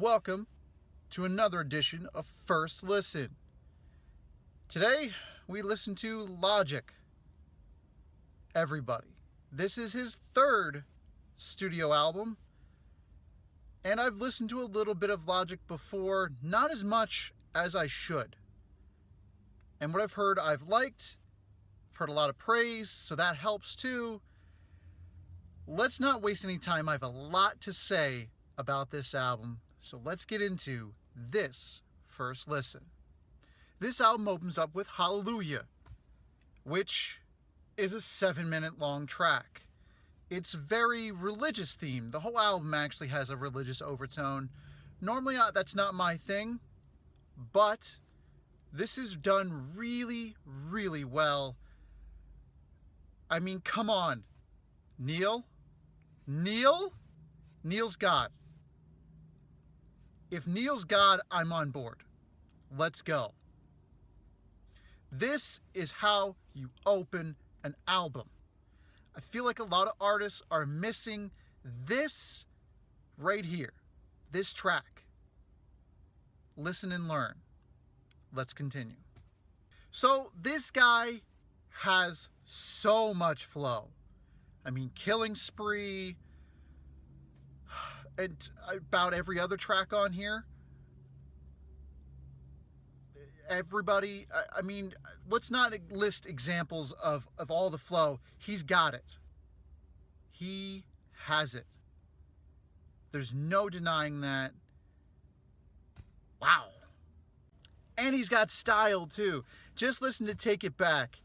welcome to another edition of First Listen. Today, we listen to Logic, Everybody. This is his third studio album, and I've listened to a little bit of Logic before, not as much as I should. And what I've heard, I've liked. I've heard a lot of praise, so that helps too. Let's not waste any time. I have a lot to say about this album, so let's get into this first listen. This album opens up with Hallelujah, which is a 7-minute long track. It's very religious themed. The whole album actually has a religious overtone. Normally that's not my thing, but this is done really, really well. I mean, come on. Neil's God. If Neil's God, I'm on board. Let's go. This is how you open an album. I feel like a lot of artists are missing this right here, this track. Listen and learn. Let's continue. So this guy has so much flow. I mean, Killing Spree, and about every other track on here. Everybody, I mean, let's not list examples of all the flow. He's got it. He has it. There's no denying that. Wow. And he's got style too. Just listen to Take It Back.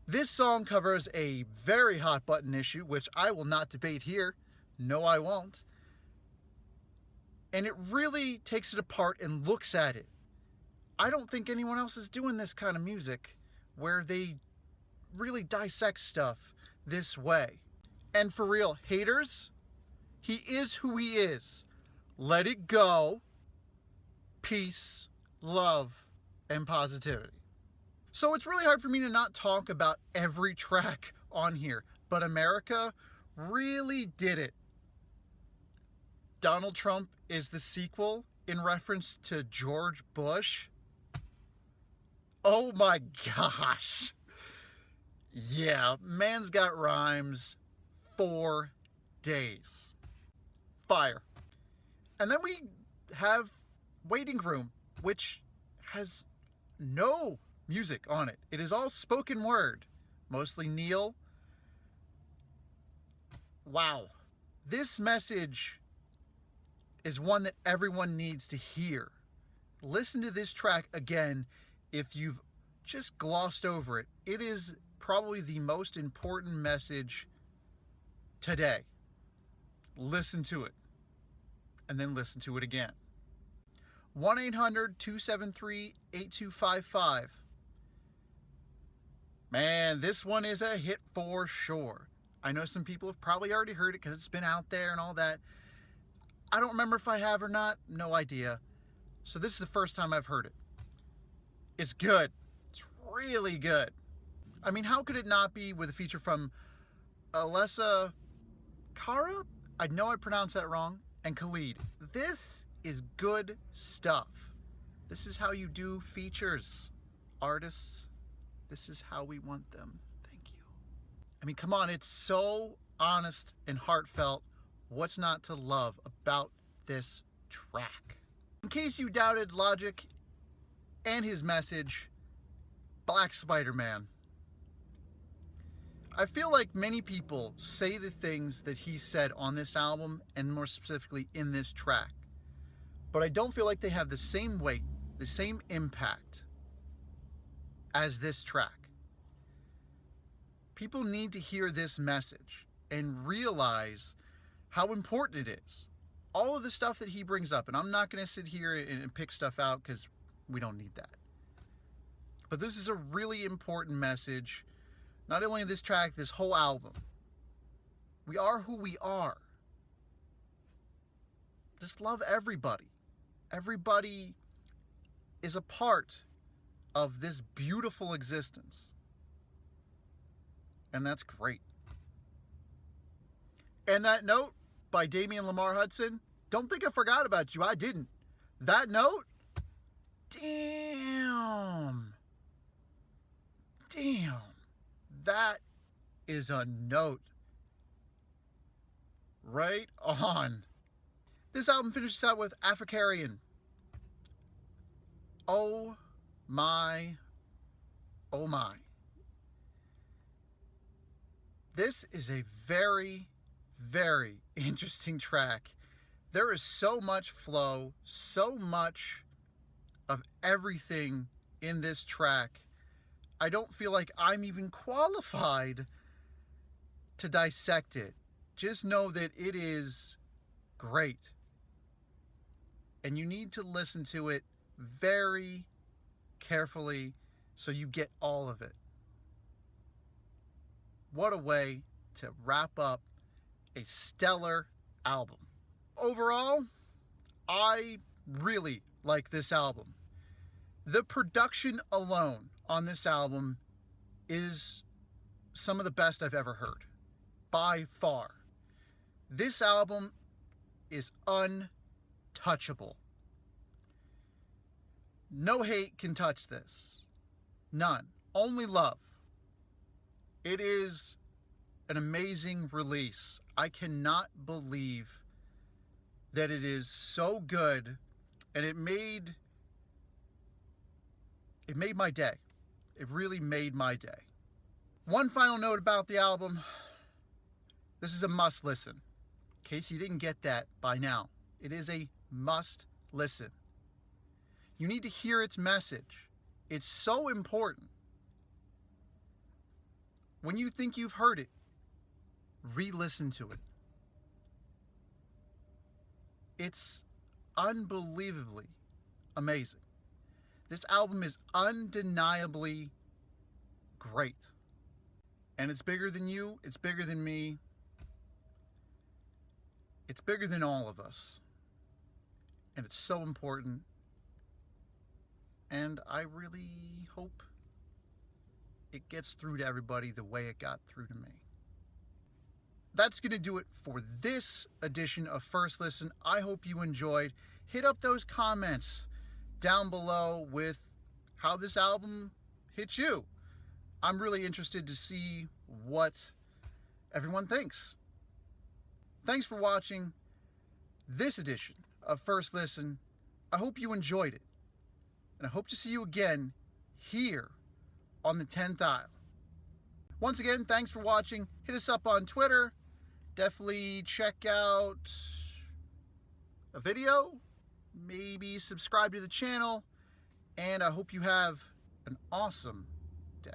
This song covers a very hot button issue, which I will not debate here. No, I won't. And it really takes it apart and looks at it. I don't think anyone else is doing this kind of music where they really dissect stuff this way. And for real, haters, he is who he is. Let it go. Peace, love, and positivity. So it's really hard for me to not talk about every track on here, but America really did it. Donald Trump is the sequel in reference to George Bush. Oh my gosh. Yeah, man's got rhymes for days. Fire. And then we have Waiting Room, which has no music on it. It is all spoken word, mostly Neil. Wow. This message is one that everyone needs to hear. Listen to this track again if you've just glossed over it. It is probably the most important message today. Listen to it, and then listen to it again. 1-800-273-8255. Man, this one is a hit for sure. I know some people have probably already heard it because it's been out there and all that. I don't remember if I have or not. No idea. So this is the first time I've heard it. It's good. It's really good. I mean, how could it not be with a feature from Alessia Cara? I know I pronounced that wrong. And Khalid. This is good stuff. This is how you do features. Artists, this is how we want them. Thank you. I mean, come on. It's so honest and heartfelt. What's not to love about this track? In case you doubted Logic and his message, Black Spider-Man. I feel like many people say the things that he said on this album, and more specifically in this track, but I don't feel like they have the same weight, the same impact as this track. People need to hear this message and realize how important it is. All of the stuff that he brings up, and I'm not going to sit here and pick stuff out because we don't need that. But this is a really important message, not only in this track, this whole album. We are who we are. Just love everybody. Everybody is a part of this beautiful existence. And that's great. And that note by Damian Lamar Hudson, Don't think I forgot about you. I didn't. That note? Damn. Damn. That is a note. Right on. This album finishes out with Africarian. Oh my. Oh my. This is a very, very interesting track. There is so much flow, so much of everything in this track. I don't feel like I'm even qualified to dissect it. Just know that it is great. And you need to listen to it very carefully so you get all of it. What a way to wrap up a stellar album. Overall, I really like this album. The production alone on this album is some of the best I've ever heard, by far. This album is untouchable. No hate can touch this. None. Only love. It is an amazing release. I cannot believe that it is so good, and it made my day. It really made my day. One final note about the album. This is a must listen. In case you didn't get that by now, it is a must listen. You need to hear its message. It's so important. When you think you've heard it, re-listen to it. It's unbelievably amazing. This album is undeniably great. And it's bigger than you, it's bigger than me, it's bigger than all of us. And it's so important. And I really hope it gets through to everybody the way it got through to me. That's going to do it for this edition of First Listen. I hope you enjoyed. Hit up those comments down below with how this album hit you. I'm really interested to see what everyone thinks. Thanks for watching this edition of First Listen. I hope you enjoyed it. And I hope to see you again here on the 10th aisle. Once again, thanks for watching. Hit us up on Twitter. Definitely check out a video. Maybe subscribe to the channel. And I hope you have an awesome day.